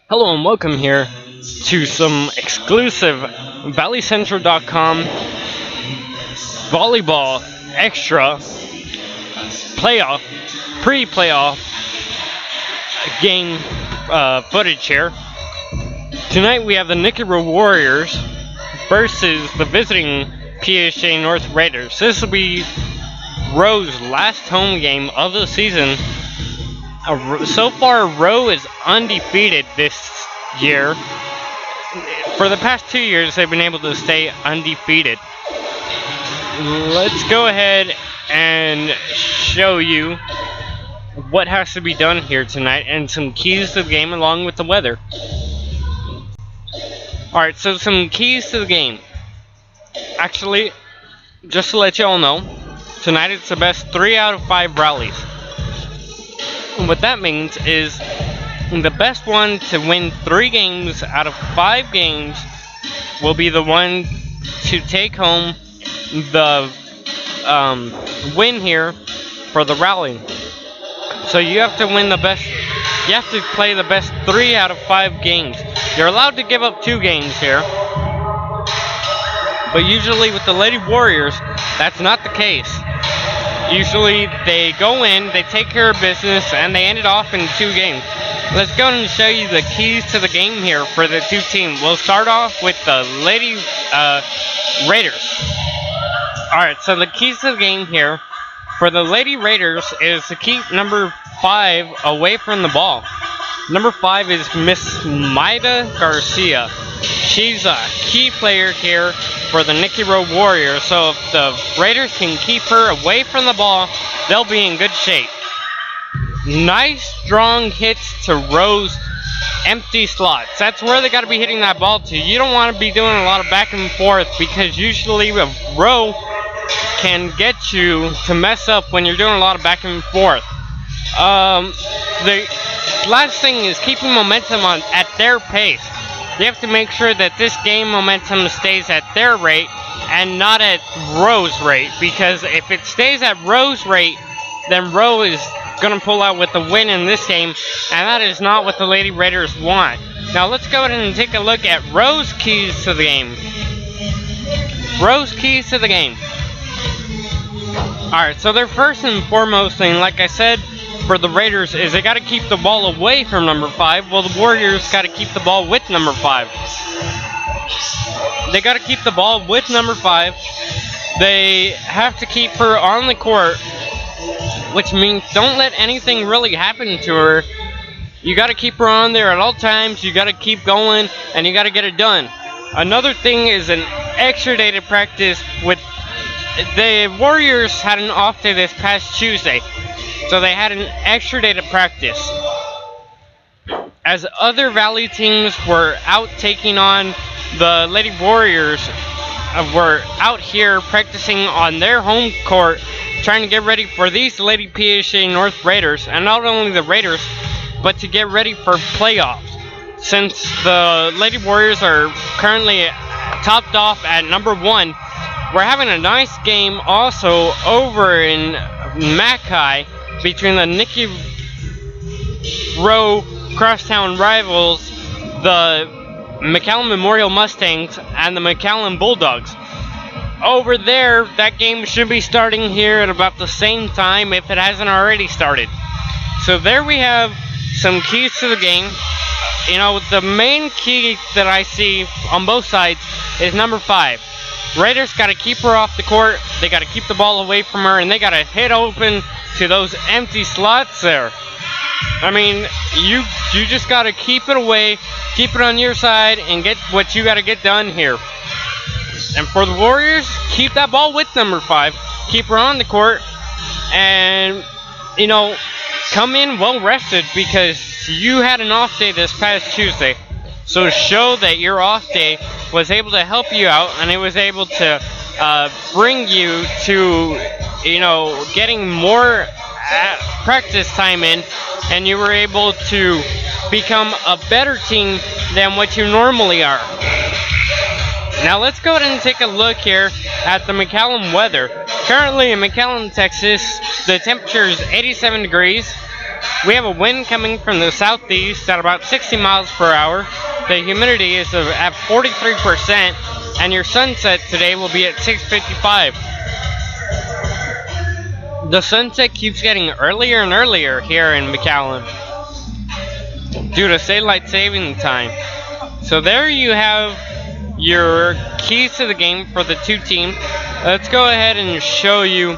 Hello and welcome here to some exclusive ValleyCentral.com volleyball extra playoff, pre-playoff game footage here. Tonight we have the Nikki Rowe Warriors versus the visiting Psja North Raiders. This will be Rowe's last home game of the season. So far, Rowe is undefeated this year. For the past 2 years, they've been able to stay undefeated. Let's go ahead and show you what has to be done here tonight and some keys to the game along with the weather. Alright, so some keys to the game. Actually, just to let you all know, tonight it's the best 3 out of 5 rallies. What that means is the best one to win 3 games out of 5 games will be the one to take home the win here for the rally. So you have to win the best, you have to play the best 3 out of 5 games. You're allowed to give up 2 games here, but usually with the Lady Warriors, that's not the case. Usually they go in, they take care of business, and they end it off in 2 games. Let's go and show you the keys to the game here for the 2 teams. We'll start off with the Lady Raiders. Alright, so the keys to the game here for the Lady Raiders is to keep number 5 away from the ball. Number 5 is Miss Maida Garcia. She's a key player here for the Nikki Rowe Warriors, so if the Raiders can keep her away from the ball, they'll be in good shape. Nice strong hits to Rowe's empty slots. That's where they got to be hitting that ball to. You don't want to be doing a lot of back and forth, because usually Rowe can get you to mess up when you're doing a lot of back and forth. The last thing is keeping momentum at their pace. You have to make sure that this game momentum stays at their rate and not at Rowe's rate, because if it stays at Rowe's rate, then Rowe is going to pull out with the win in this game, and that is not what the Lady Raiders want. Now let's go ahead and take a look at Rowe's keys to the game. Rowe's keys to the game. Alright, so their first and foremost thing, like I said, for the Raiders is they got to keep the ball away from number 5. Well, the Warriors got to keep the ball with number 5. They got to keep the ball with number 5. They have to keep her on the court, which means don't let anything really happen to her. You got to keep her on there at all times. You got to keep going, and you got to get it done. Another thing is an extra day to practice with. The Warriors had an off day this past Tuesday, so they had an extra day to practice. As other Valley teams were out taking on the Lady Warriors, were out here practicing on their home court, trying to get ready for these Lady Psja North Raiders, and not only the Raiders, but to get ready for playoffs. Since the Lady Warriors are currently topped off at number 1, we're having a nice game also over in Mackay between the Nikki Rowe crosstown rivals, the McAllen Memorial Mustangs, and the McAllen Bulldogs. Over there, that game should be starting here at about the same time if it hasn't already started. So there we have some keys to the game. You know, the main key that I see on both sides is number 5. Raiders got to keep her off the court, they got to keep the ball away from her, and they got to hit open to those empty slots there. I mean, you just got to keep it away, keep it on your side, and get what you got to get done here. And for the Warriors, keep that ball with number 5, keep her on the court, and, you know, come in well rested, because you had an off day this past Tuesday. So show that your off day was able to help you out, and it was able to bring you to, you know, getting more practice time in, and you were able to become a better team than what you normally are. Now let's go ahead and take a look here at the McAllen weather. Currently in McAllen, Texas, the temperature is 87 degrees. We have a wind coming from the southeast at about 60 miles per hour. The humidity is at 43%, and your sunset today will be at 6:55. The sunset keeps getting earlier and earlier here in McAllen due to daylight saving time. So there you have your keys to the game for the two teams. Let's go ahead and show you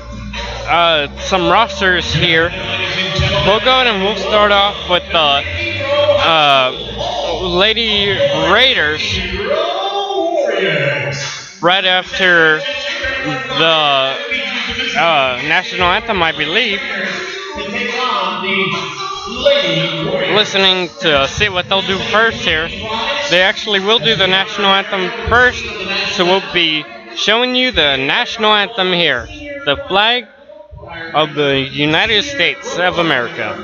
some rosters here. We'll go ahead and we'll start off with the Lady Raiders right after the national anthem, I believe. Listening to see what they'll do first here. They actually will do the national anthem first, so we'll be showing you the national anthem here. The flag of the United States of America.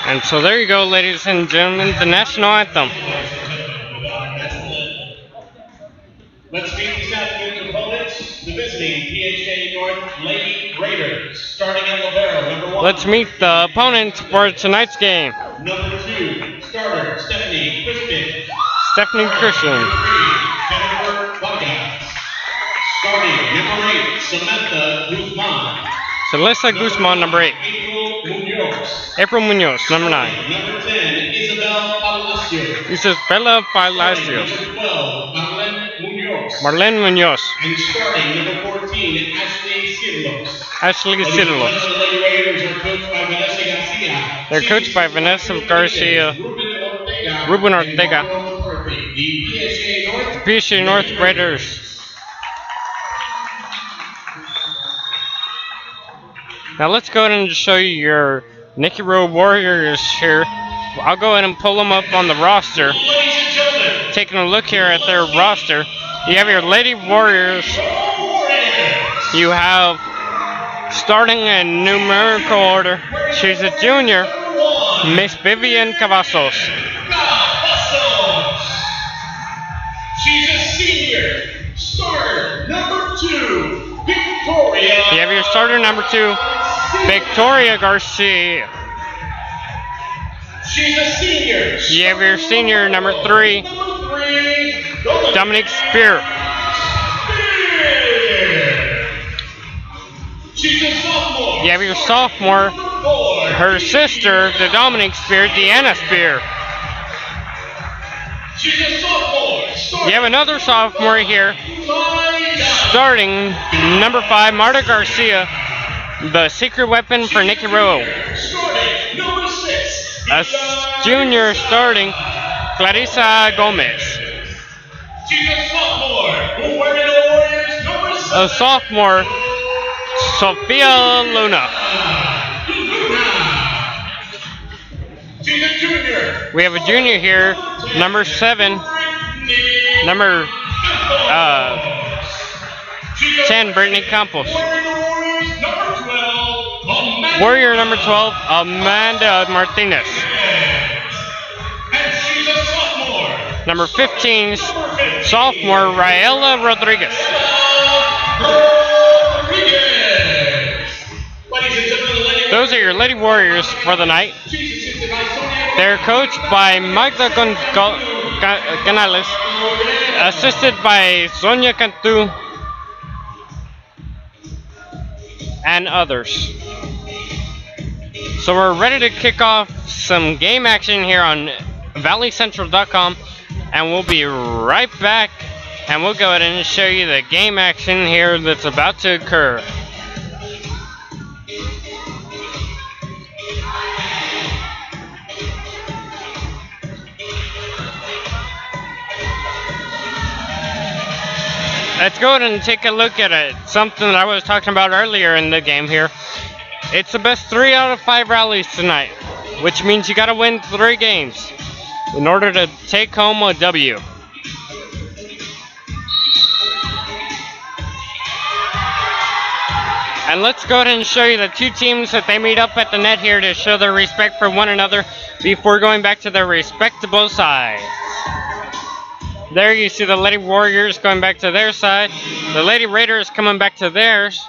And so there you go, ladies and gentlemen, the national anthem. Let's meet these afternoon opponents, the visiting Psja North Lady Raiders, starting in Libero, number 1. Let's meet the opponents for tonight's game. Number 2, starter Stephanie Christian. Number 3, Jennifer Vargas. Starting number 8, Samantha Guzman. Celeste Guzman, number 8. April Munoz, number 9. Number 10, Isabel Palacio. Isabella Palacio. Number 12, Marlene Munoz. And starting number 14, Ashley Cirlos. Ashley Cirlos. The Lady Raiders are coached by Vanessa Garcia. They're coached by Vanessa Garcia, Ruben Ortega. The Psja North Raiders. Now let's go ahead and show you your Nikki Rowe Warriors here. I'll go ahead and pull them up on the roster. Taking a look here at their roster, you have your Lady Warriors. You have, starting in numerical order, she's a junior, Miss Vivian Cavazos. She's a senior, starter number 2, Victoria. You have your starter number 2, Victoria Garcia. She's a senior. You have your senior number 3, Dominic Spear. She's a sophomore. You have your sophomore, her sister, the Dominic Spear, Deanna Spear. She's a sophomore. You have another sophomore here, starting number 5, Marta Garcia, the secret weapon for Nikki Rowe. A junior starting, Clarissa Gomez. She's a sophomore. Warriors, number 7. A sophomore, Sofia Luna. She's a junior. We have a junior here, number 7, number 10, Brittany Campos. Warrior number 12, Amanda Martinez. And she's a sophomore. Number 15, sophomore, Raela Rodriguez. Those are your Lady Warriors for the night. They're coached by Magda Canales, assisted by Sonia Cantu, and others. So we're ready to kick off some game action here on valleycentral.com, and we'll be right back, and we'll go ahead and show you the game action here that's about to occur. Let's go ahead and take a look at it. Something that I was talking about earlier in the game here. It's the best 3 out of 5 rallies tonight, which means you gotta win 3 games in order to take home a W. And let's go ahead and show you the 2 teams that they meet up at the net here to show their respect for one another before going back to their respectable sides. There you see the Lady Warriors going back to their side, the Lady Raiders coming back to theirs,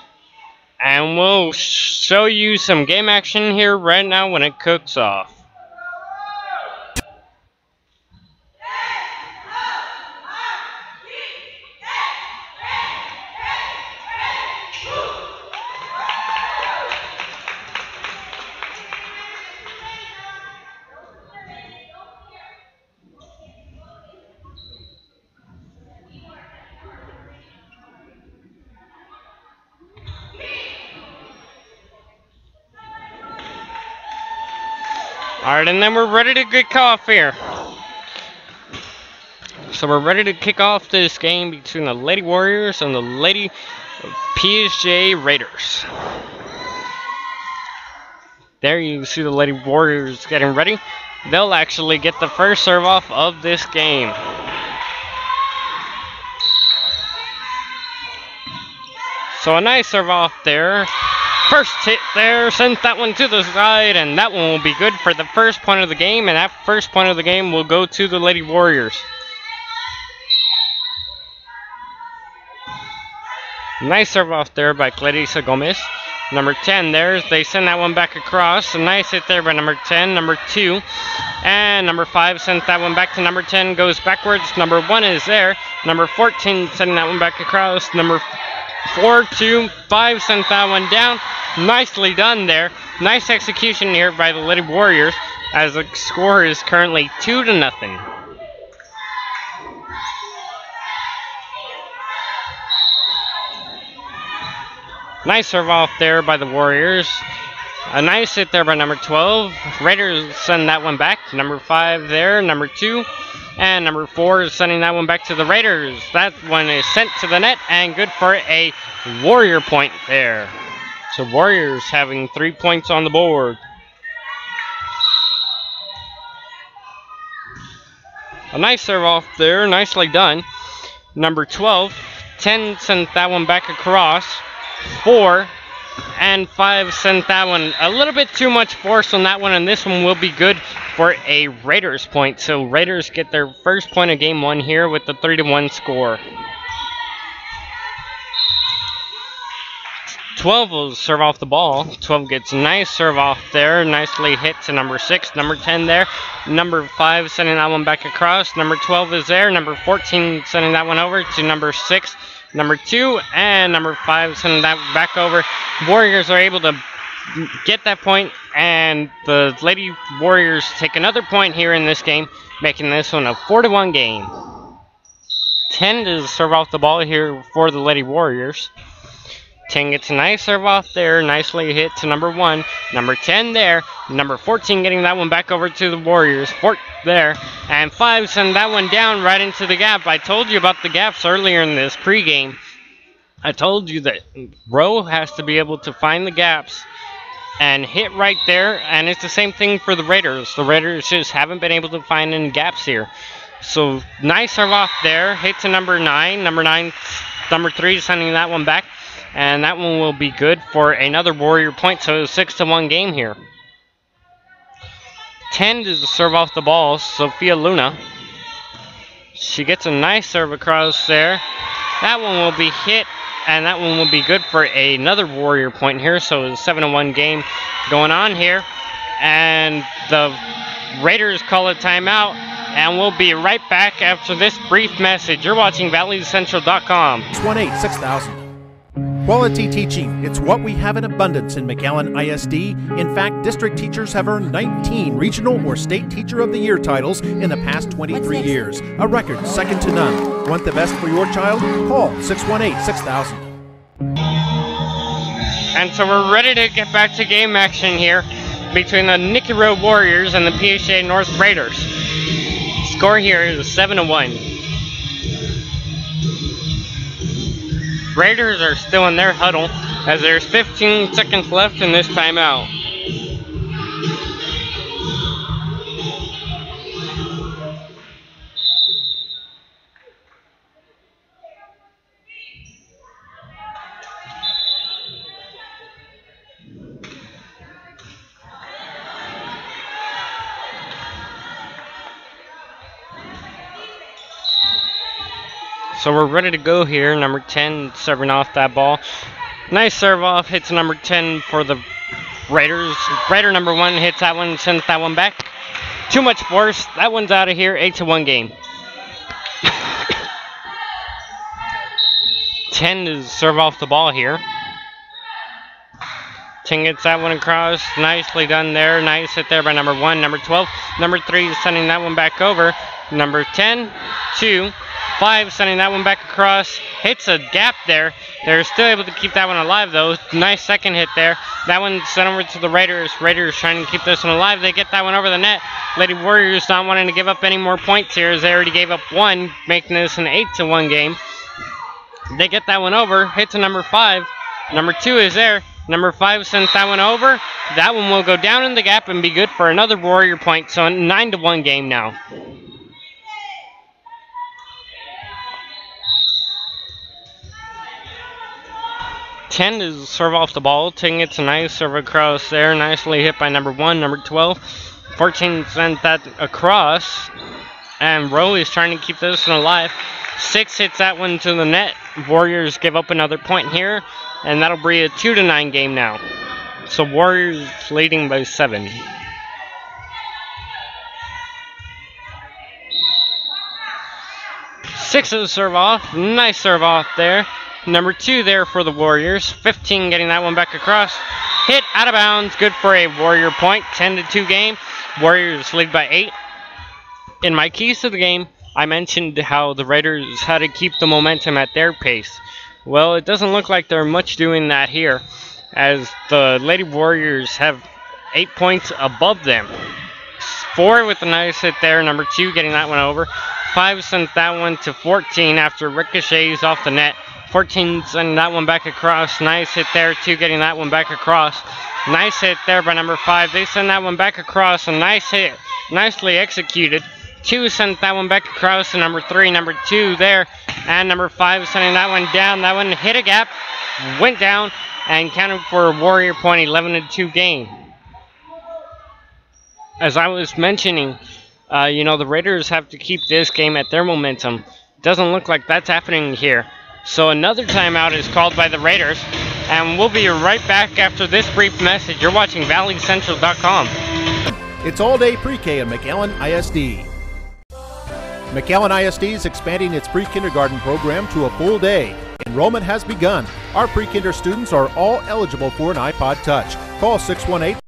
and we'll show you some game action here right now when it cooks off. Alright, and then we're ready to kick off here. So we're ready to kick off this game between the Lady Warriors and the Lady Psja Raiders. There you see the Lady Warriors getting ready. They'll actually get the first serve off of this game. So a nice serve off there. First hit there, sent that one to the side, and that one will be good for the first point of the game, and that first point of the game will go to the Lady Warriors. Nice serve off there by Clarissa Gomez. Number 10 there, they send that one back across. A nice hit there by number 10, number 2. And number 5 sent that one back to number 10, goes backwards. Number 1 is there. Number 14 sending that one back across. Number 4, 2, 5 sent that one down. Nicely done there. Nice execution here by the Lady Warriors, as the score is currently 2-0. Nice serve off there by the Warriors. A nice hit there by number 12. Raiders send that one back. Number 5 there, number 2. And number 4 is sending that one back to the Raiders. That one is sent to the net and good for a Warrior point there. So Warriors having 3 points on the board. A nice serve off there, nicely done. Number 12, 10 sent that one back across. 4 and 5 sent that one. A little bit too much force on that one, and this one will be good for a Raiders point. So Raiders get their first point of game 1 here with the 3-1 score. 12 will serve off the ball. 12 gets a nice serve off there. Nicely hit to number 6. Number 10 there. Number 5 sending that one back across. Number 12 is there. Number 14 sending that one over to number 6. Number 2 and number 5 sending that back over. Warriors are able to get that point, and the Lady Warriors take another point here in this game, making this one a 4-1 game. 10 to serve off the ball here for the Lady Warriors. 10 gets a nice serve off there, nicely hit to number 1. Number 10 there. Number 14 getting that one back over to the Warriors. 4 there. And 5 send that one down right into the gap. I told you about the gaps earlier in this pregame. I told you that Rowe has to be able to find the gaps and hit right there, and it's the same thing for the Raiders. The Raiders just haven't been able to find any gaps here. So nice serve off there, hit to number 9. Number 3 sending that one back, and that one will be good for another Warrior point. So it's 6-1 game here. 10 to serve off the ball, Sophia Luna. She gets a nice serve across there. That one will be hit, and that one will be good for another Warrior point here. So it's a 7-1 game going on here. And the Raiders call a timeout, and we'll be right back after this brief message. You're watching ValleyCentral.com. 1-86000. Quality teaching, it's what we have in abundance in McAllen ISD. In fact, district teachers have earned 19 regional or state teacher of the year titles in the past 23 years. A record second to none. Want the best for your child? Call 618-6000. And so we're ready to get back to game action here between the Nikki Rowe Warriors and the Psja North Raiders. Score here is 7-1. Raiders are still in their huddle as there's 15 seconds left in this timeout. So we're ready to go here. Number 10 serving off that ball. Nice serve off, hits number 10 for the Raiders. Raider number 1 hits that one, sends that one back. Too much force. That one's out of here. 8-1 game. 10 to serve off the ball here. 10 gets that one across. Nicely done there. Nice hit there by number 1. Number 12. Number 3 is sending that one back over. Number 10, 2, 5 sending that one back across. Hits a gap there. They're still able to keep that one alive though. Nice second hit there. That one sent over to the Raiders. Raiders trying to keep this one alive. They get that one over the net. Lady Warriors not wanting to give up any more points here as they already gave up 1, making this an 8-1 game. They get that one over. Hit to number 5. Number 2 is there. Number 5 sends that one over. That one will go down in the gap and be good for another Warrior point. So a 9-1 game now. 10 to serve off the ball. 10 gets a nice serve across there. Nicely hit by number 1. Number 12. 14 sent that across. And Rowe is trying to keep this one alive. 6 hits that one to the net. Warriors give up another point here. And that'll be a 2-9 game now. So Warriors leading by 7. Six of the serve off. Nice serve off there. Number 2 there for the Warriors. 15 getting that one back across. Hit out of bounds. Good for a Warrior point. 10-2 game. Warriors lead by 8. In my keys to the game, I mentioned how the Raiders had to keep the momentum at their pace. Well, it doesn't look like they're much doing that here, as the Lady Warriors have 8 points above them. 4 with a nice hit there. Number 2 getting that one over. 5 sent that one to 14 after ricochets off the net. 14 sending that one back across. Nice hit there. 2 getting that one back across. Nice hit there by number 5. They send that one back across. A nice hit. Nicely executed. 2 sent that one back across to number 3. Number 2 there. And number 5 sending that one down. That one hit a gap. Went down. And counted for a Warrior point. 11-2 game. As I was mentioning, the Raiders have to keep this game at their momentum. Doesn't look like that's happening here. So another timeout is called by the Raiders, and we'll be right back after this brief message. You're watching ValleyCentral.com. It's all-day pre-K at McAllen ISD. McAllen ISD is expanding its pre-kindergarten program to a full day. Enrollment has begun. Our pre-kinder students are all eligible for an iPod Touch. Call 618.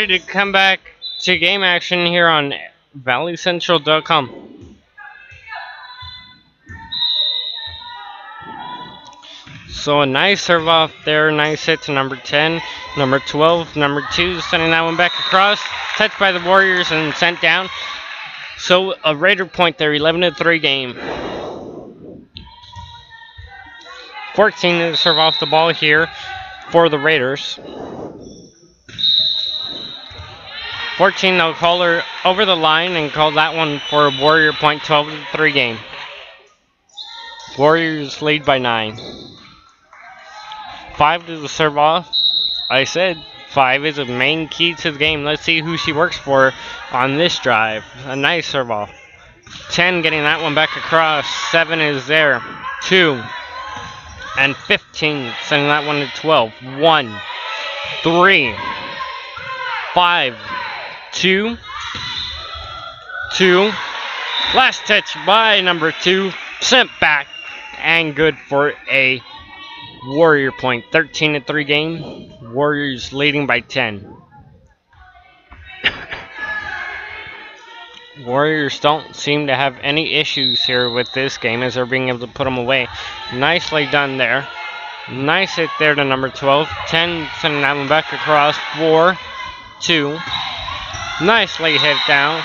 to come back to game action here on valleycentral.com. So a nice serve off there, nice hit to number 10, number 12, number 2, sending that one back across, touched by the Warriors and sent down. So a Raider point there, 11-3 game. 14 to serve off the ball here for the Raiders. 14, they'll call her over the line and call that one for a Warrior point, 12-3 game. Warriors lead by 9. 5 to the serve off. I said 5 is a main key to the game. Let's see who she works for on this drive. A nice serve off. 10 getting that one back across. 7 is there. 2. And 15 sending that one to 12. 1, 3, 5, 2, 2. Last touch by number 2. Sent back and good for a Warrior point. 13-3 game. Warriors leading by 10. Warriors don't seem to have any issues here with this game as they're being able to put them away. Nicely done there. Nice hit there to number 12. 10 sending that one back across. 4, 2. Nicely hit down.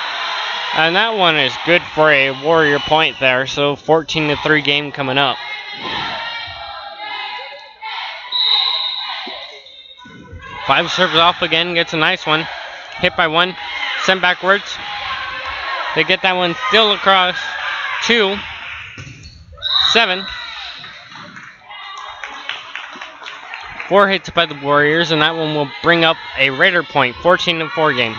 And that one is good for a Warrior point there. So 14-3 game coming up. Five serves off again, gets a nice one. Hit by 1, sent backwards. They get that one still across. 2, 7. 4 hits by the Warriors, and that one will bring up a Raider point, 14-4 game.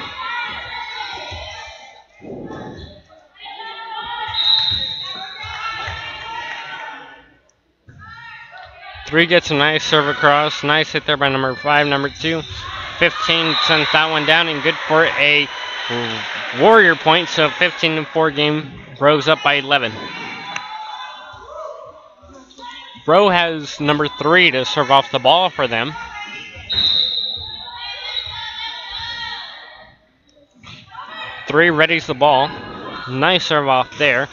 Three gets a nice serve across. Nice hit there by number 5. Number 2. 15 sends that one down and good for a Warrior point. So 15-4 game. Rose up by 11. Rowe has number 3 to serve off the ball for them. Three readies the ball. Nice serve off there.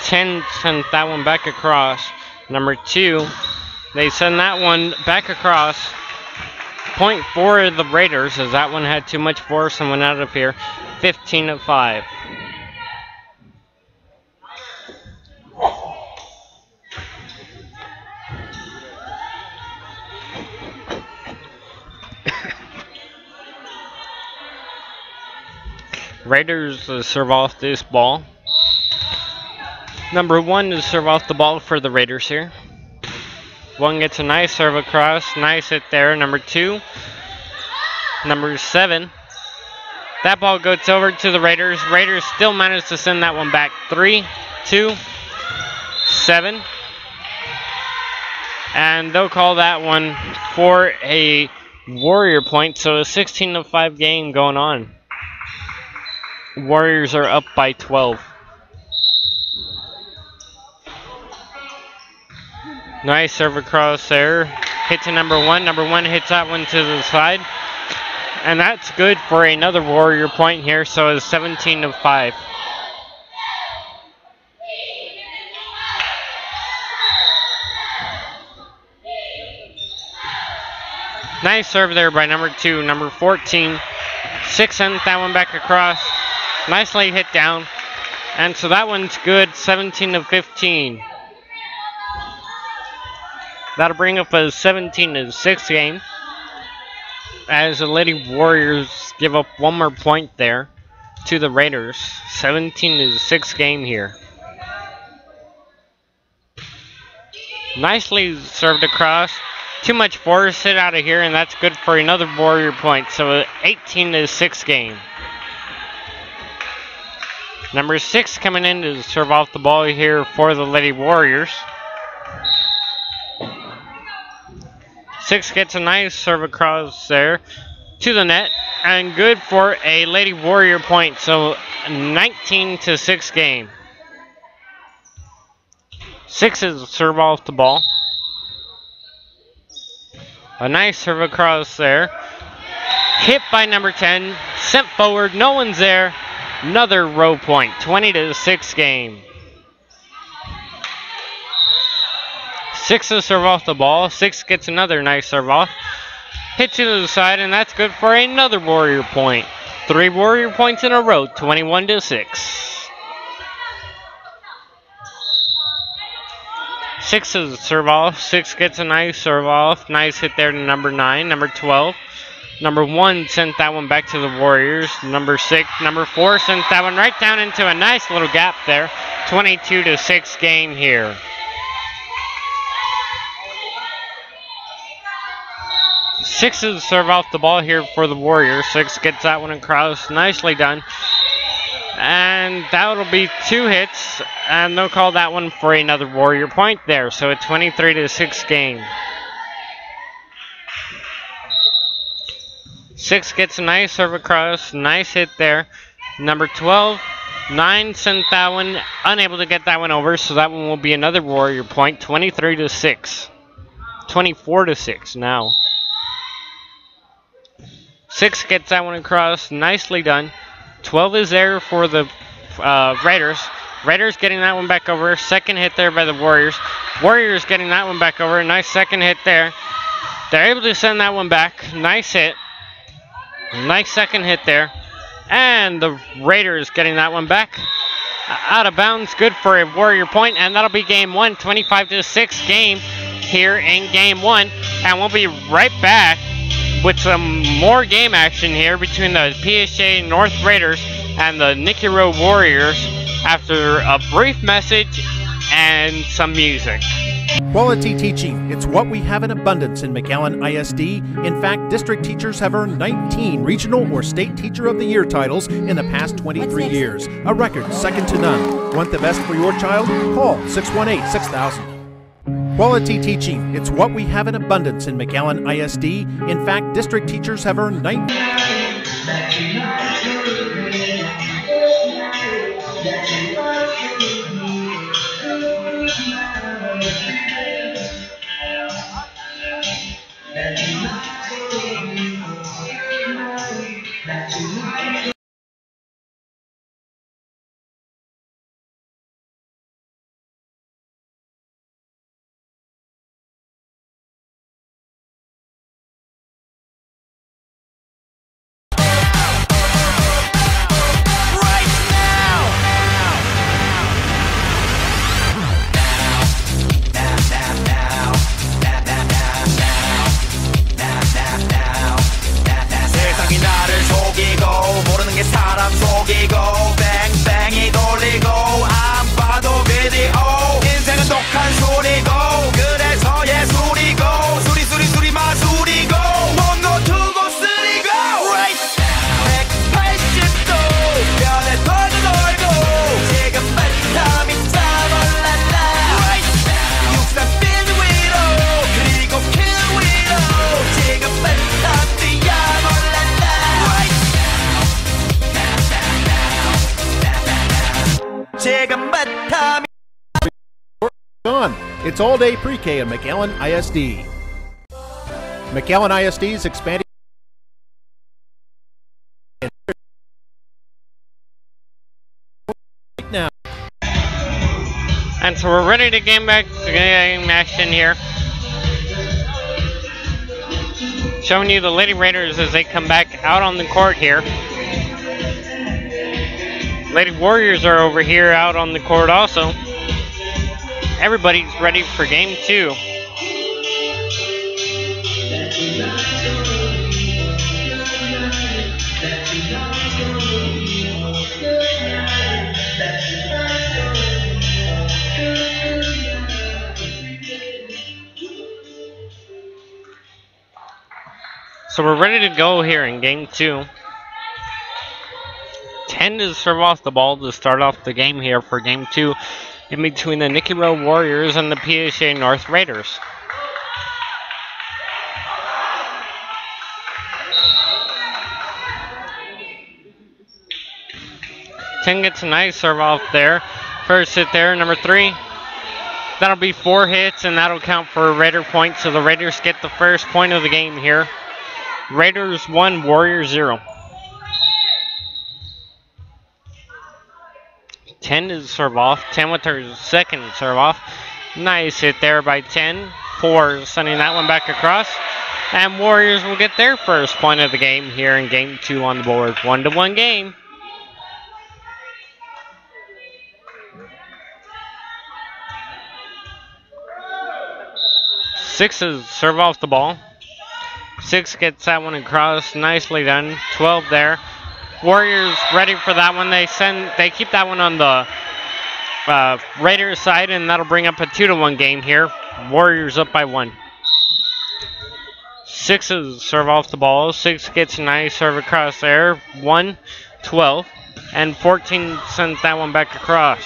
10 sends that one back across. Number 2. They send that one back across. Point for the Raiders as that one had too much force and went out of here. 15-5. Raiders serve off this ball. Number 1 to serve off the ball for the Raiders here. 1 gets a nice serve across. Nice hit there. Number 2. Number 7. That ball goes over to the Raiders. Raiders still manage to send that one back. 3, 2, 7. And they'll call that one for a Warrior point. So a 16-5 game going on. Warriors are up by 12. Nice serve across there. Hit to number 1. Number 1 hits that one to the side. And that's good for another Warrior point here. So it's 17-5. Nice serve there by number 2. Number 14. 6 sends that one back across. Nicely hit down. And so that one's good. 17-15. That'll bring up a 17-6 game as the Lady Warriors give up one more point there to the Raiders. 17-6 game here. Nicely served across. Too much force hit out of here, and that's good for another Warrior point. So 18-6 game. Number 6 coming in to serve off the ball here for the Lady Warriors. 6 gets a nice serve across there to the net, and good for a Lady Warrior point. So 19-6 game. 6 is serve off the ball. A nice serve across there. Hit by number 10, sent forward, no one's there. Another row point, 20-6 game. 6 to serve off the ball. 6 gets another nice serve off. Hits it to the side, and that's good for another Warrior point. 3 Warrior points in a row, 21-6. 6 to the serve off. 6 gets a nice serve off. Nice hit there to number 9, number 12. Number 1 sent that one back to the Warriors. Number 6, number 4 sent that one right down into a nice little gap there. 22-6 game here. 6 is serve off the ball here for the Warriors. 6 gets that one across. Nicely done. And that'll be 2 hits. And they'll call that one for another Warrior point there. So a 23-6 game. 6 gets a nice serve across. Nice hit there. Number 12. 9 sent that one. Unable to get that one over. So that one will be another Warrior point. 23-6. 24-6 now. 6 gets that one across. Nicely done. 12 is there for the Raiders. Raiders getting that one back over. Second hit there by the Warriors. Warriors getting that one back over. Nice second hit there. They're able to send that one back. Nice hit. Nice second hit there. And the Raiders getting that one back. Out of bounds. Good for a Warrior point. And that'll be game 1. 25-6 game here in game 1. And we'll be right back with some more game action here between the Psja North Raiders and the Nikki Rowe Warriors after a brief message and some music. Quality teaching. It's what we have in abundance in McAllen ISD. In fact, district teachers have earned 19 regional or state teacher of the year titles in the past 23 years. A record second to none. Want the best for your child? Call 618-6000. Quality teaching. It's what we have in abundance in McAllen ISD. In fact, district teachers have earned 19. It's all-day pre-K at McAllen ISD. McAllen ISD is expanding right now. And so we're ready to game back to game action here. Showing you the Lady Raiders as they come back out on the court here. Lady Warriors are over here out on the court also. Everybody's ready for game 2. So we're ready to go here in game 2. 10 to serve off the ball to start off the game here for game 2. In between the Nikki Rowe Warriors and the Psja North Raiders. Ten gets a nice serve off there. First hit there, number 3. That'll be 4 hits, and that'll count for a Raider point, so the Raiders get the first point of the game here. Raiders 1, Warriors 0. 10 to serve off. 10 with her second serve off. Nice hit there by 10. 4 sending that one back across. And Warriors will get their first point of the game here in game 2 on the board. 1-1 game. Sixes serve off the ball. 6 gets that one across. Nicely done. 12 there. Warriors ready for that one. They keep that one on the Raiders side, and that'll bring up a 2-1 game here. Warriors up by 1. Sixes serve off the ball. 6 gets a nice serve across there. 1, 12, and 14 sends that one back across.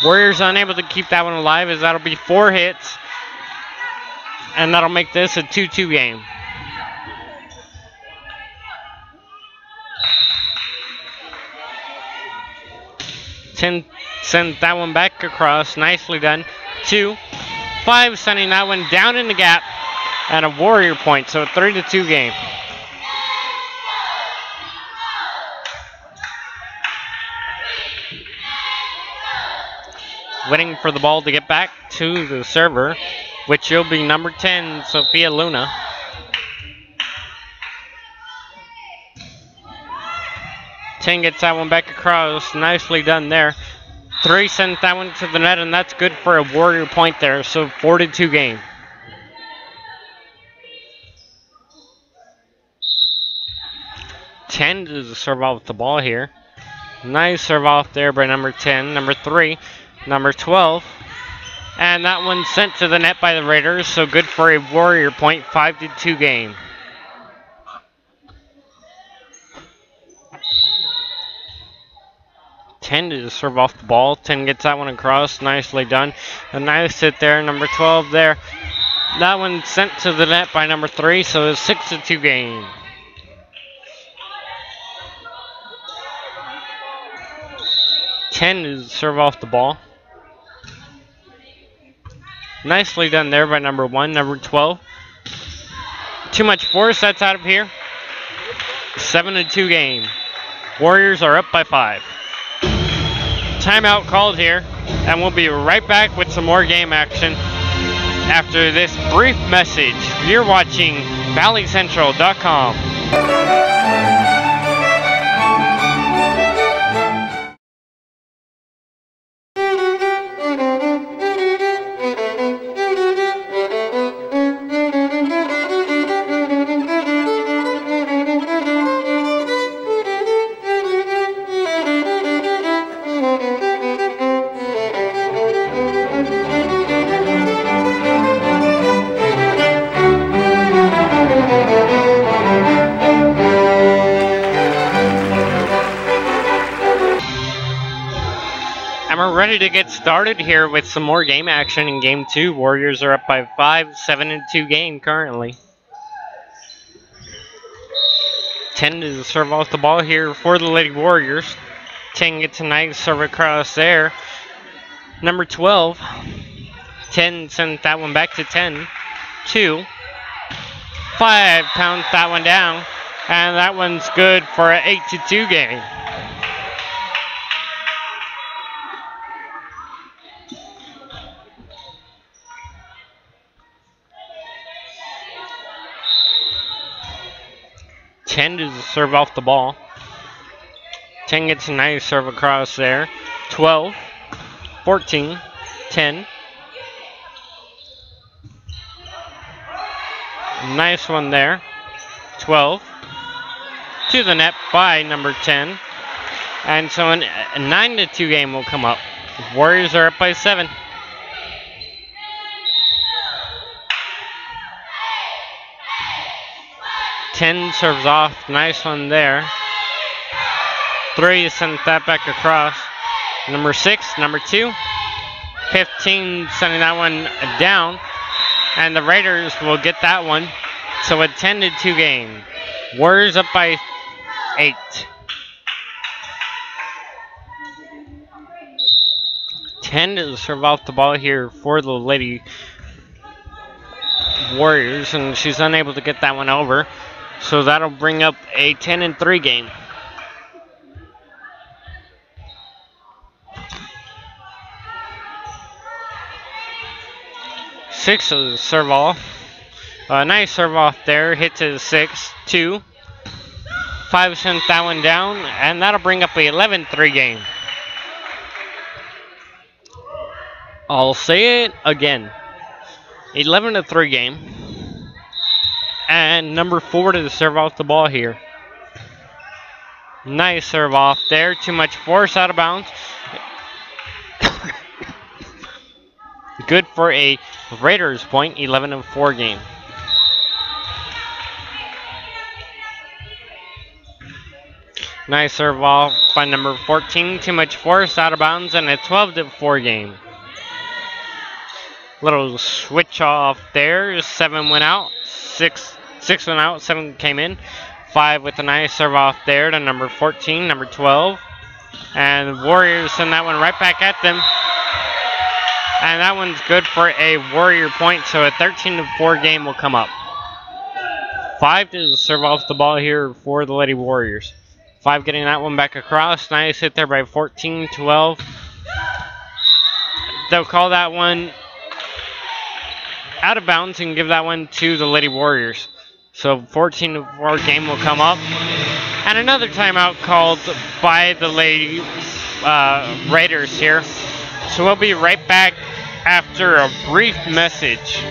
Warriors unable to keep that one alive, as that'll be 4 hits, and that'll make this a 2-2 game. Send that one back across. Nicely done. 2, 5 sending that one down in the gap, and a Warrior point, so a 3-2 game. Waiting for the ball to get back to the server, which will be number 10, Sophia Luna. Ten gets that one back across. Nicely done there. 3 sends that one to the net, and that's good for a Warrior point there, so 4-2 game. Ten to serve off the ball here. Nice serve off there by number 10, number 3. Number 12, and that one sent to the net by the Raiders, so good for a Warrior point, 5-2 game. Ten to serve off the ball. 10 gets that one across, nicely done. A nice hit there, number 12 there. That one sent to the net by number 3, so it's 6-2 game. Ten to serve off the ball. Nicely done there by number 1, number 12. Too much force, that's out of here. 7-2 game. Warriors are up by 5. Timeout called here, and we'll be right back with some more game action after this brief message. You're watching ValleyCentral.com. Ready to get started here with some more game action in game 2. Warriors are up by 5, 7-2 game currently. 10 to serve off the ball here for the Lady Warriors. 10 gets a nice serve across there. Number 12. 10 sends that one back to 10. 2. 5 pounds that one down. And that one's good for an 8-2 game. Ten to serve off the ball. 10 gets a nice serve across there. 12, 14, 10. Nice one there. 12. To the net by number 10. And so a 9-2 game will come up. Warriors are up by 7. Ten serves off. Nice one there. 3 sends that back across. Number 6, number 2. 15 sending that one down. And the Raiders will get that one. So a 10-2 game. Warriors up by 8. Ten to serve off the ball here for the Lady Warriors, and she's unable to get that one over. So that'll bring up a 10-3 game. Six of the serve off. Nice serve off there. Hit to 6-2. 5 sent that one down, and that'll bring up a 11-3 game. I'll say it again. 11-3 game. And number 4 to serve off the ball here. Nice serve off there. Too much force out of bounds. Good for a Raiders point. 11-4 game. Nice serve off by number 14. Too much force out of bounds, and a 12-4 game. Little switch off there. 7 went out. 6 went out. 7 came in. 5 with a nice serve off there to number 14, number 12. And the Warriors send that one right back at them. And that one's good for a Warrior point, so a 13-4 game will come up. 5 to serve off the ball here for the Lady Warriors. 5 getting that one back across. Nice hit there by 14, 12. They'll call that one out of bounds and give that one to the Lady Warriors. So 14-4 game will come up. And another timeout called by the Lady Raiders here. So we'll be right back after a brief message.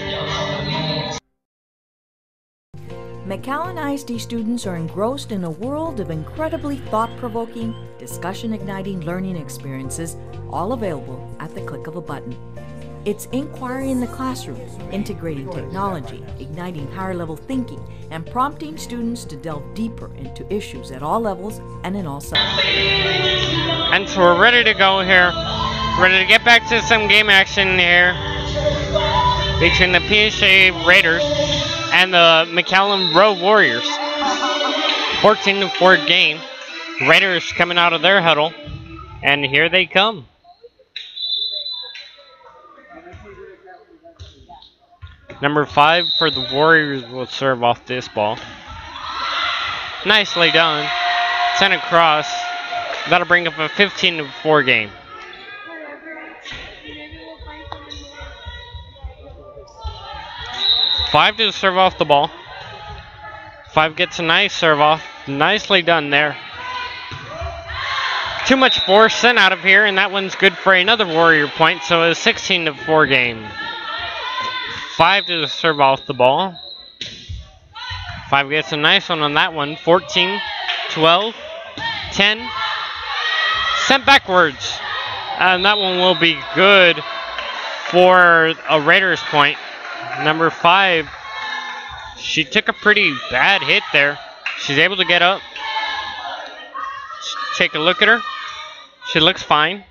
McAllen ISD students are engrossed in a world of incredibly thought-provoking, discussion-igniting learning experiences, all available at the click of a button. It's inquiry in the classroom, integrating technology, igniting higher-level thinking, and prompting students to delve deeper into issues at all levels and in all subjects. And so we're ready to go here. Ready to get back to some game action here between the Psja Raiders and the Nikki Rowe Warriors. 14-4 game. Raiders coming out of their huddle, and here they come. Number 5 for the Warriors will serve off this ball. Nicely done. Sent across. That'll bring up a 15-4 game. Five to serve off the ball. 5 gets a nice serve off. Nicely done there. Too much force sent out of here, and that one's good for another Warrior point, so a 16-4 game. 5 to serve off the ball. 5 gets a nice one on that one. 14, 12, 10. Sent backwards. And that one will be good for a Raiders point. Number 5, she took a pretty bad hit there. She's able to get up. Take a look at her. She looks fine.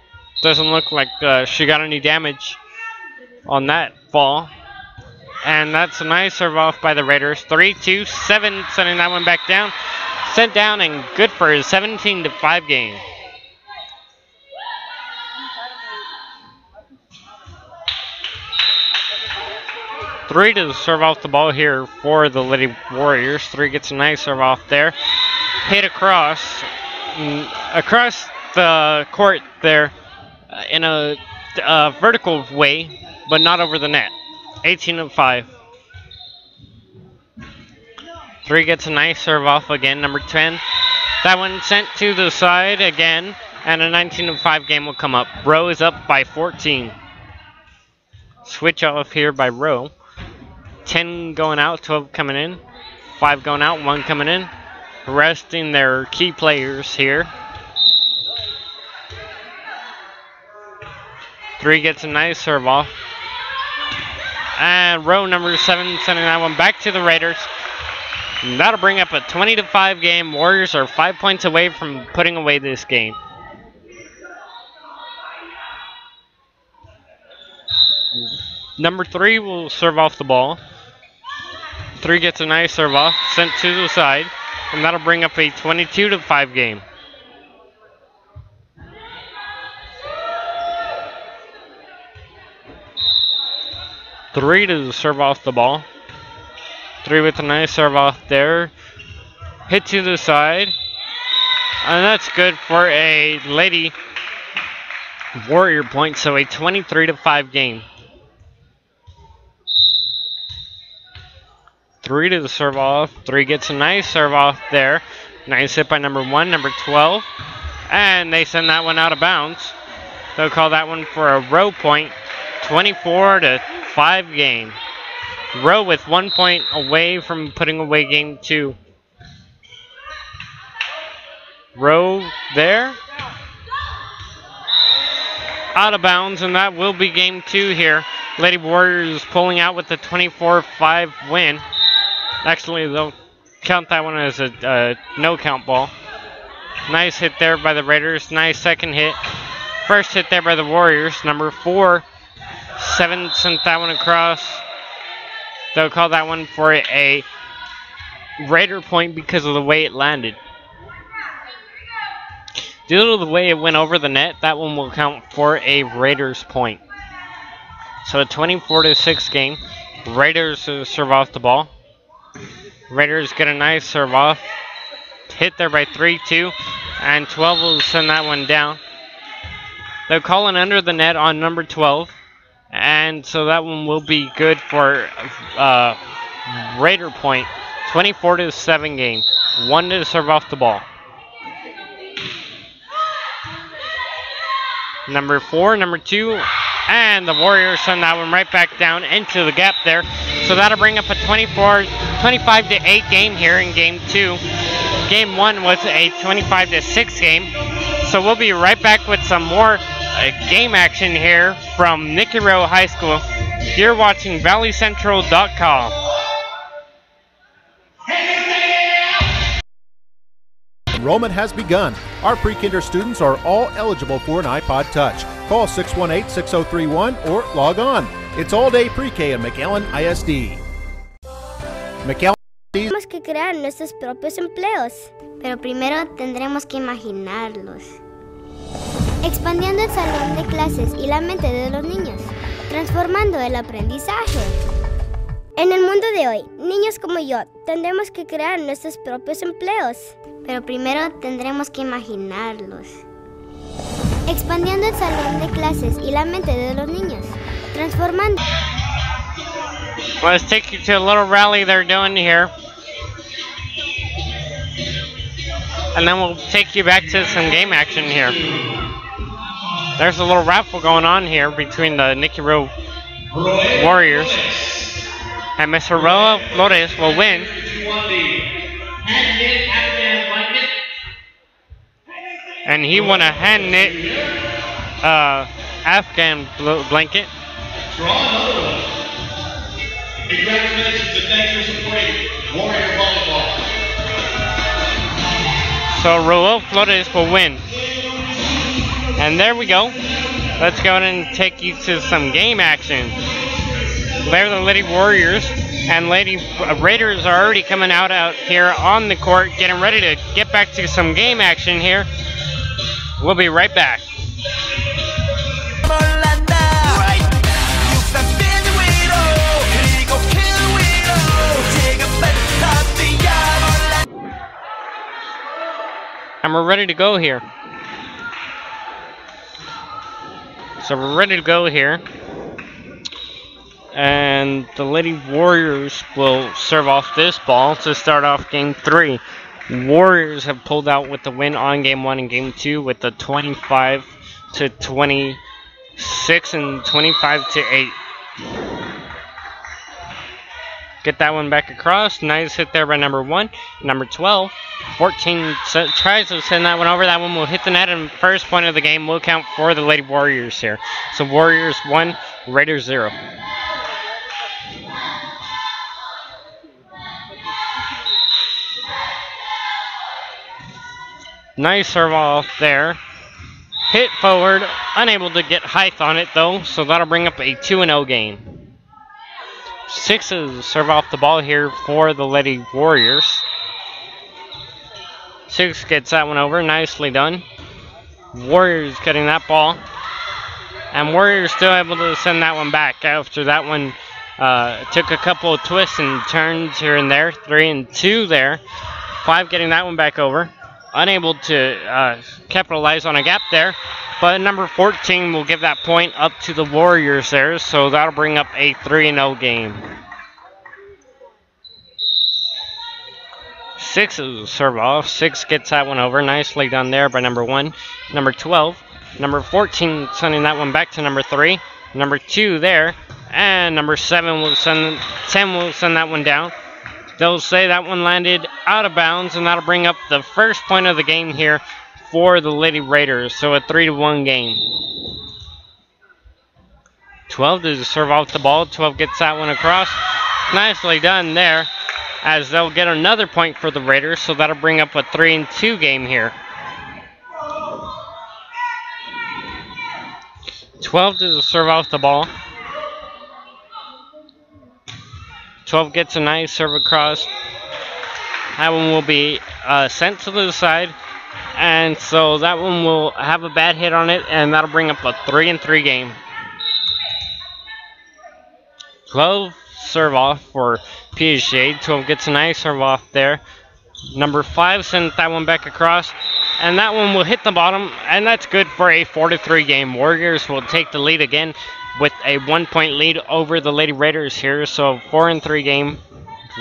Doesn't look like she got any damage on that fall. And that's a nice serve off by the Raiders. 3-2, 7, sending that one back down. Sent down and good for a 17-5 game. Three to serve off the ball here for the Lady Warriors. 3 gets a nice serve off there. Hit across the court there in a vertical way, but not over the net. 18-5. 3 gets a nice serve off again. Number 10. That one sent to the side again, and a 19-5 game will come up. Rowe is up by 14. Switch off here by Rowe. 10 going out, 12 coming in. 5 going out, 1 coming in. Resting their key players here. 3 gets a nice serve off. And Rowe, number 7, sending that one back to the Raiders. And that'll bring up a 20-5 game. Warriors are 5 points away from putting away this game. Number 3 will serve off the ball. 3 gets a nice serve off, sent to the side. And that'll bring up a 22-5 game. Three to serve off the ball. 3 with a nice serve off there. Hit to the side. And that's good for a Lady Warrior point, so a 23-5 game. 3 to the serve off. 3 gets a nice serve off there. Nice hit by number 1, number 12. And they send that one out of bounds. They'll call that one for a Rowe point. 24-5 game. Rowe with 1 point away from putting away game 2. Rowe there. Out of bounds, and that will be game 2 here. Lady Warriors pulling out with the 24-5 win. Actually, they'll count that one as a no-count ball. Nice hit there by the Raiders. Nice second hit. First hit there by the Warriors. Number 4. 7 sent that one across. They'll call that one for a Raider point because of the way it landed. Due to the way it went over the net, that one will count for a Raiders point. So a 24-6 game. Raiders serve off the ball. Raiders get a nice serve off. Hit there by 3-2. And 12 will send that one down. They'll call it under the net on number 12. And so that one will be good for Raider point. 24-7 game. 1 to serve off the ball. Number 4, number 2, and the Warriors send that one right back down into the gap there. So that'll bring up a 25-8 game here in game 2. Game 1 was a 25-6 game. So we'll be right back with some more game action here from Nikki Rowe High School. You're watching ValleyCentral.com. Enrollment has begun. Our pre-kinder students are all eligible for an iPod Touch. Call 618-6031 or log on. It's all-day pre-K in McAllen ISD. McAllen Tenemos que crear nuestros propios empleos, pero primero tendremos que imaginarlos. Expandiendo el salón de clases y la mente de los niños, transformando el aprendizaje. En el mundo de hoy, niños como yo tendremos que crear nuestros propios empleos, pero primero tendremos que imaginarlos. Expandiendo el salón de clases y la mente de los niños, transformando. Let's take you to a little rally they're doing here. And then we'll take you back to some game action here. There's a little raffle going on here between the Nikki Rowe Warriors. And Miss Rowe Flores will win. And he won a hand knit Afghan blanket. Congratulations and thank you for supporting Warrior Volleyball. So Rowe Flores will win. And there we go. Let's go ahead and take you to some game action. There the Lady Warriors and Lady Raiders are already coming out here on the court, getting ready to get back to some game action here. We'll be right back. And we're ready to go here. So we're ready to go here. And the Lady Warriors will serve off this ball to start off game 3. Warriors have pulled out with the win on game 1 and game 2 with the 25-26 and 25-8. Get that one back across. Nice hit there by number 1. Number 12. 14 tries to send that one over. That one will hit the net, and first point of the game will count for the Lady Warriors here. So Warriors 1, Raiders 0. Nice serve off there. Hit forward. Unable to get height on it though, so that'll bring up a 2-0 game. 6 is serve off the ball here for the Lady Warriors. 6 gets that one over. Nicely done. Warriors getting that ball. And Warriors still able to send that one back after that one Took a couple of twists and turns here and there. 3 and 2 there. 5 getting that one back over. Unable to capitalize on a gap there. But number 14 will give that point up to the Warriors there. So that'll bring up a 3-0 game. 6 is a serve off. 6 gets that one over. Nicely done there by number 1. Number 12. Number 14 sending that one back to number 3. Number 2 there. And number 10 will send that one down. They'll say that one landed out of bounds, and that'll bring up the first point of the game here for the Lady Raiders. So a 3-1 game. 12 does serve off the ball. 12 gets that one across. Nicely done there, as they'll get another point for the Raiders. So that'll bring up a 3-2 game here. 12 does serve off the ball. 12 gets a nice serve across. That one will be sent to the side. And so that one will have a bad hit on it, and that'll bring up a 3-3 game. 12 serve off for Psja. 12 gets a nice serve off there. Number 5 sends that one back across, and that one will hit the bottom, and that's good for a 4-3 game. Warriors will take the lead again with a 1-point lead over the Lady Raiders here. So 4-3 game.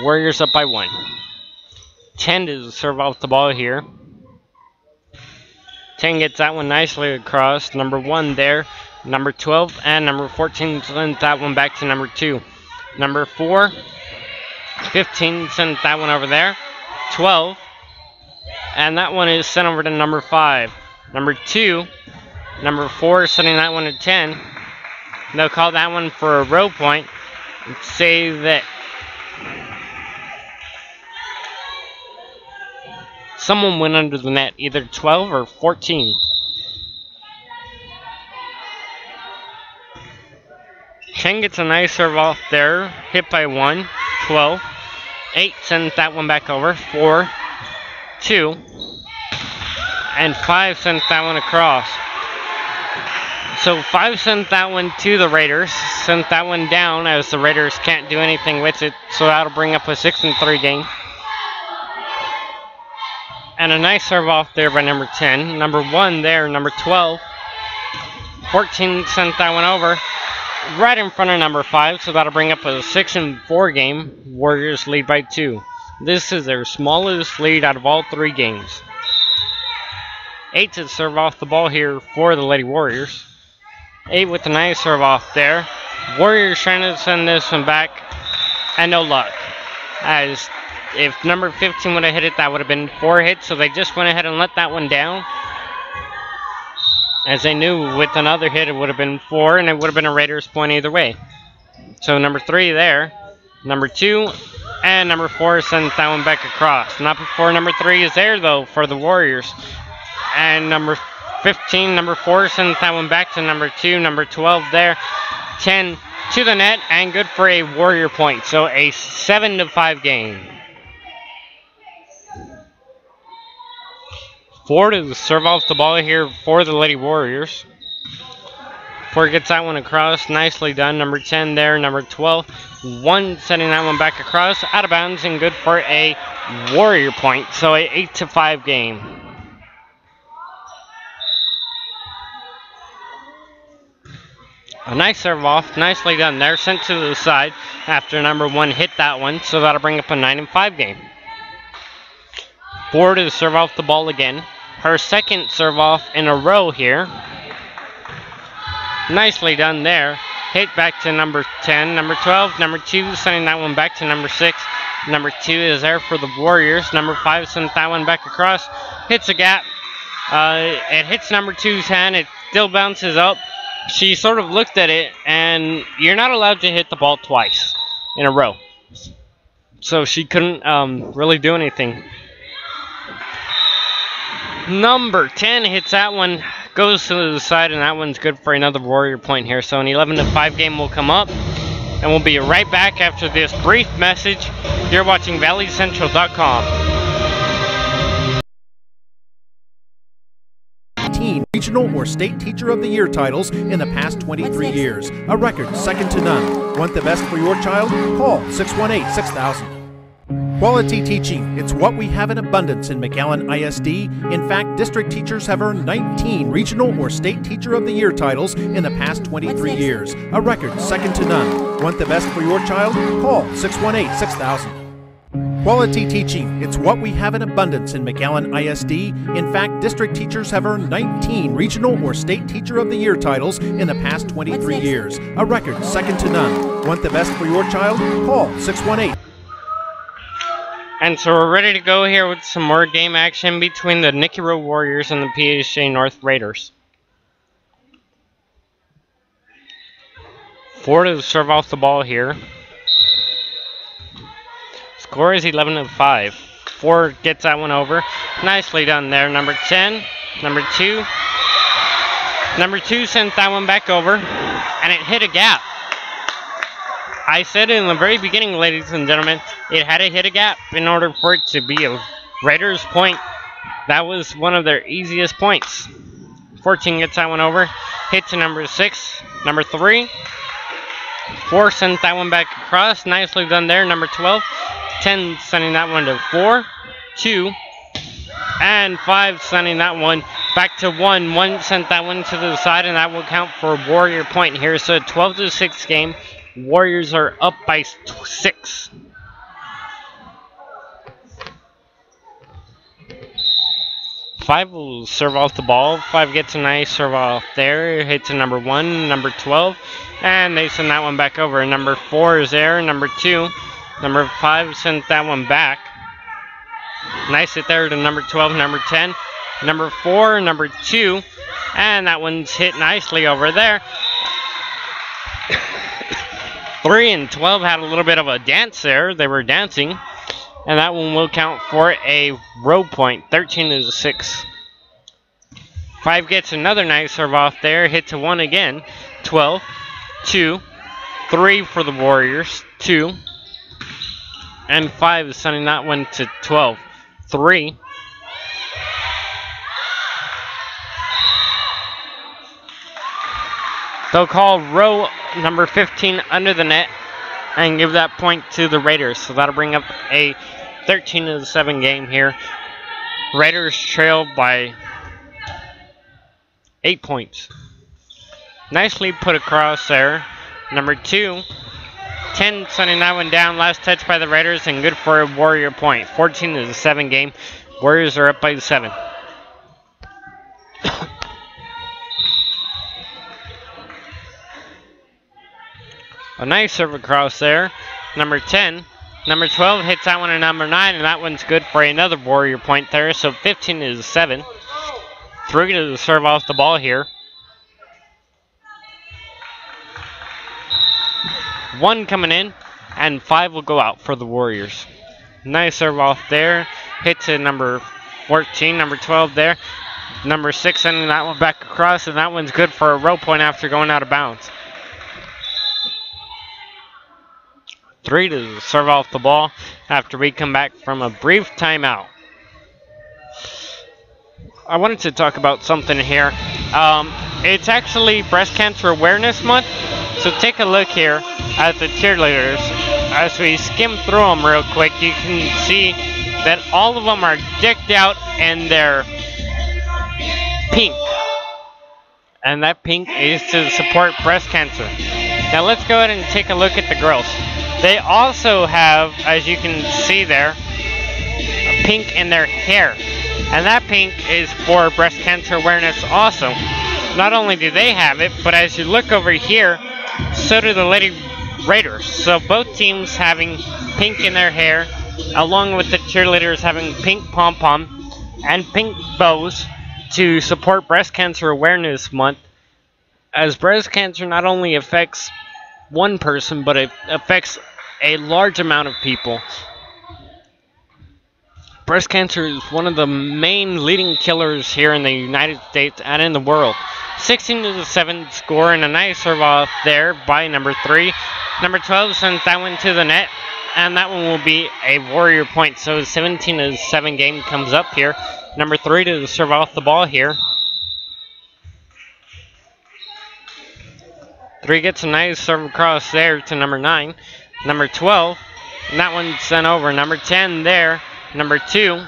Warriors up by 1. 10 to serve off the ball here. 10 gets that one nicely across. Number 1 there. Number 12 and number 14 sends that one back to number 2. Number 4, 15 sends that one over there. 12. And that one is sent over to number 5. Number 2. Number 4 sending that one to 10. They'll call that one for a row point and say that someone went under the net, either 12 or 14. 10 gets a nice serve off there, hit by 1. 12. 8 sends that one back over. 4, 2. And 5 sends that one across. So 5 sent that one to the Raiders, sent that one down as the Raiders can't do anything with it, so that'll bring up a 6-3 game. And a nice serve off there by number 10. Number 1 there, number 12. 14 sent that one over right in front of number 5, so that'll bring up a 6-4 game. Warriors lead by 2. This is their smallest lead out of all 3 games. 8 to serve off the ball here for the Lady Warriors. 8 with a nice serve off there. Warriors trying to send this one back, and no luck. As if number 15 would have hit it, that would have been 4 hits, so they just went ahead and let that one down. As they knew with another hit it would have been 4, and it would have been a Raiders point either way. So number 3 there. Number 2 and number 4 sends that one back across. Not before number 3 is there though for the Warriors. And number 15, number 4 sends that one back to number 2. Number 12 there. 10 to the net, and good for a Warrior point. So a 7-5 game. 4 to serve off the ball here for the Lady Warriors. 4 gets that one across. Nicely done. Number 10 there. Number 12. 1 sending that one back across. Out of bounds, and good for a Warrior point. So a 8-5 game. A nice serve off, nicely done there, sent to the side after number 1 hit that one, so that'll bring up a 9-5 game. 4 to serve off the ball again. Her second serve off in a row here. Nicely done there. Hit back to number 10, number 12, number 2 sending that one back to number 6. Number 2 is there for the Warriors. Number 5 sent that one back across. Hits a gap. It hits number 2's hand. It still bounces up. She sort of looked at it, and you're not allowed to hit the ball twice in a row. So she couldn't really do anything. Number 10 hits that one, goes to the side, and that one's good for another Warrior point here. So an 11-5 game will come up, and we'll be right back after this brief message. You're watching ValleyCentral.com. 19 regional or state teacher of the year titles in the past 23 years. A record second to none. Want the best for your child? Call 618-6000. Quality teaching. It's what we have in abundance in McAllen ISD. In fact, district teachers have earned 19 regional or state teacher of the year titles in the past 23 years. A record second to none. Want the best for your child? Call 618-6000. Quality teaching. It's what we have in abundance in McAllen ISD. In fact, district teachers have earned 19 regional or state teacher of the year titles in the past 23 years. A record second to none. Want the best for your child? Call 618. And so we're ready to go here with some more game action between the Nikki Rowe Warriors and the Psja North Raiders. Ford to serve off the ball here. Score is 11-5. Ford gets that one over. Nicely done there. Number 10, number 2. Number 2 sent that one back over, and it hit a gap. I said in the very beginning, ladies and gentlemen, it had to hit a gap in order for it to be a Raiders point. That was one of their easiest points. 14 gets that one over. Hit to number 6. Number 3. 4 sent that one back across. Nicely done there. Number 12. 10 sending that one to 4. 2. And 5 sending that one back to 1. 1 sent that one to the side, and that will count for a Warrior point here. So 12-6 game. Warriors are up by 6. Five will serve off the ball. 5 gets a nice serve off there. Hit to number 1, number 12. And they send that one back over. Number 4 is there. Number 2. Number 5 sent that one back. Nice hit there to number 12, number 10. Number 4, number 2. And that one's hit nicely over there. 3 and 12 had a little bit of a dance there. They were dancing. And that one will count for a row point. 13-6. 5 gets another nice serve off there. Hit to 1 again. 12. 2. 3 for the Warriors. 2. And 5 is sending that one to 12. 3. They'll call row number 15 under the net and give that point to the Raiders. So that'll bring up a 13-7 game here. Raiders trail by 8 points. Nicely put across there. Number 2. 10 sending that one down. Last touch by the Raiders and good for a Warrior point. 14-7 game. Warriors are up by 7. A nice serve across there. Number 10. Number 12 hits that one to number 9, and that one's good for another Warrior point there. So 15-7. 3 to serve off the ball here. 1 coming in, and 5 will go out for the Warriors. Nice serve off there. Hit to number 14, number 12 there. Number 6 sending that one back across, and that one's good for a row point after going out of bounds. 3 to serve off the ball after we come back from a brief timeout. I wanted to talk about something here. It's actually Breast Cancer Awareness Month, so take a look here at the cheerleaders. As we skim through them real quick, you can see that all of them are decked out in their pink. And that pink is to support breast cancer. Now let's go ahead and take a look at the girls. They also have, as you can see there, a pink in their hair. And that pink is for breast cancer awareness also. Not only do they have it, but as you look over here, so do the Lady Raiders. So both teams having pink in their hair, along with the cheerleaders having pink pom-pom and pink bows to support Breast Cancer Awareness Month, as breast cancer not only affects one person, but it affects a large amount of people. Breast cancer is one of the main leading killers here in the United States and in the world. 16-7 score, and a nice serve off there by number 3. Number 12 sends that one to the net, and that one will be a Warrior point. So 17-7 game comes up here. Number 3 to serve off the ball here. 3 gets a nice serve across there to number 9. Number 12. And that one sent over. Number 10 there. Number 2.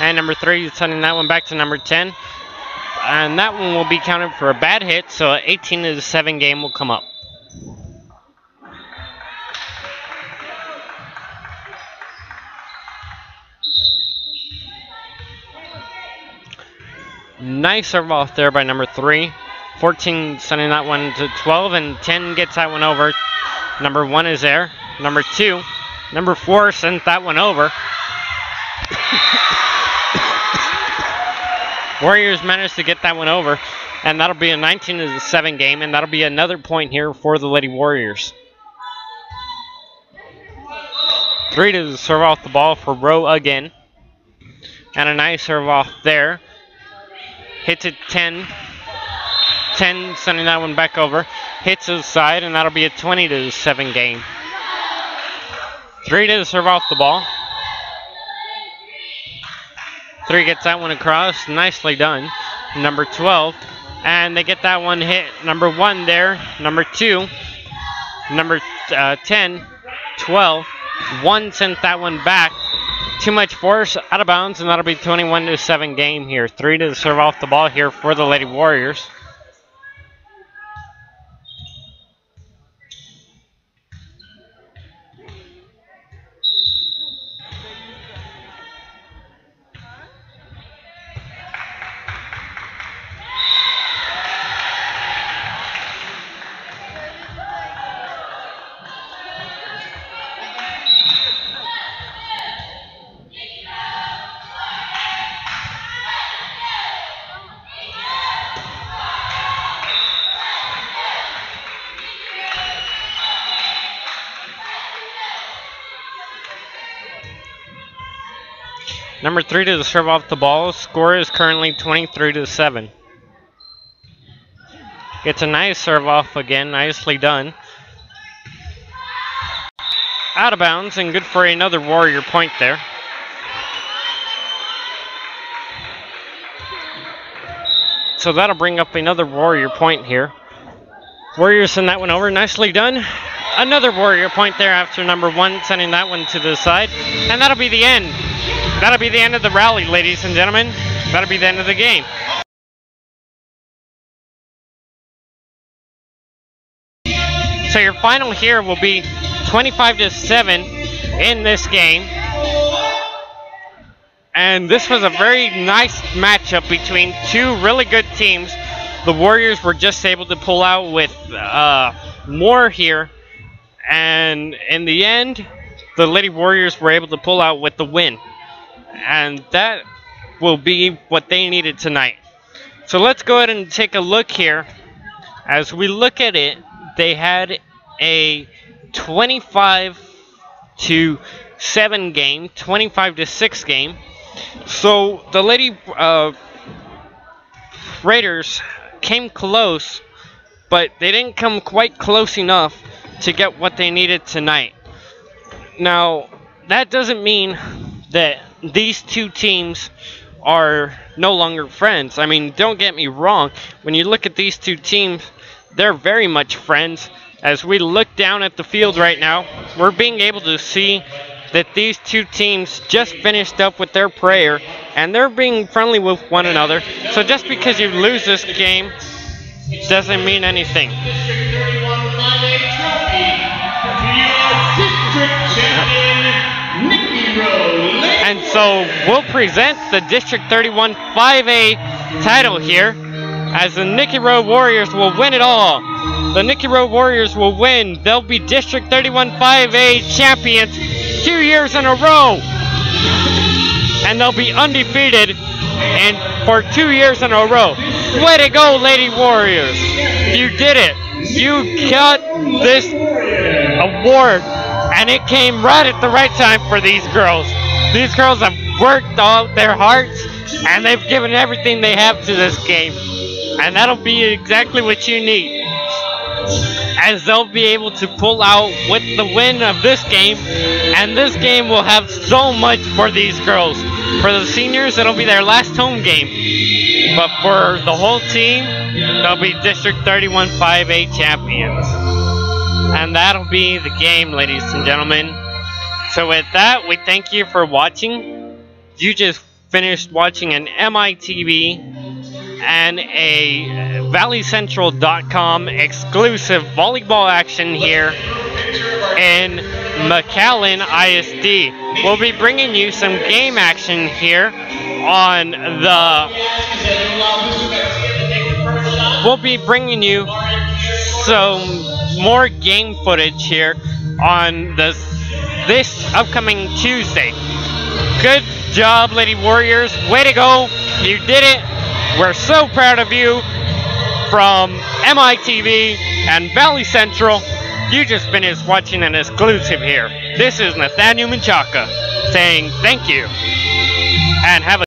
And number 3 sending that one back to number 10. And that one will be counted for a bad hit. So an 18-7 game will come up. Nice serve off there by number 3. 14 sending that one to 12, and 10 gets that one over. Number 1 is there. Number 2. Number 4 sent that one over. Warriors managed to get that one over, and that'll be a 19-7 game, and that'll be another point here for the Lady Warriors. 3 to serve off the ball for Rowe again. And a nice serve off there. Hits it 10. 10 sending that one back over. Hits to the side, and that'll be a 20-7 game. 3 to serve off the ball. 3 gets that one across. Nicely done. Number 12. And they get that one hit. Number 1 there. Number 2. Number 10. 12. 1 sent that one back. Too much force, out of bounds, and that'll be 21-7 game here. 3 to serve off the ball here for the Lady Warriors. Number 3 to serve off the ball. Score is currently 23-7. Gets a nice serve off again. Nicely done. Out of bounds, and good for another Warrior point there. So that'll bring up another Warrior point here. Warriors send that one over. Nicely done. Another Warrior point there after number 1 sending that one to the side. And that'll be the end. That'll be the end of the rally, ladies and gentlemen. That'll be the end of the game. So your final here will be 25-7 in this game. And this was a very nice matchup between 2 really good teams. The Warriors were just able to pull out with more here. And in the end, the Lady Warriors were able to pull out with the win. And that will be what they needed tonight. So let's go ahead and take a look here. As we look at it, they had a 25-7 game, 25-6 game. So the Lady Raiders came close, but they didn't come quite close enough to get what they needed tonight. Now, that doesn't mean that these 2 teams are no longer friends. I mean, don't get me wrong. When you look at these 2 teams, they're very much friends. As we look down at the field right now, we're being able to see that these 2 teams just finished up with their prayer, and they're being friendly with one another. So just because you lose this game doesn't mean anything. District 31 5A trophy to your district champion, Nikki Rowe. And so we'll present the District 31 5A title here, as the Nikki Rowe Warriors will win it all. The Nikki Rowe Warriors will win. They'll be District 31 5A champions 2 years in a row. And they'll be undefeated for 2 years in a row. Way to go, Lady Warriors. You did it. You got this award, and it came right at the right time for these girls. These girls have worked all their hearts, and they've given everything they have to this game. And that'll be exactly what you need, as they'll be able to pull out with the win of this game, and this game will have so much for these girls. For the seniors, it'll be their last home game. But for the whole team, they'll be District 31 5A champions. And that'll be the game, ladies and gentlemen. So with that, we thank you for watching. You just finished watching an MITV and a ValleyCentral.com exclusive volleyball action here in McAllen ISD. We'll be bringing you some game action here on the... We'll be bringing you some more game footage here on this upcoming Tuesday. Good job, Lady Warriors. Way to go. You did it. We're so proud of you. From MITV and Valley Central, you just finished watching an exclusive here. This is Nathaniel Menchaca saying thank you and have a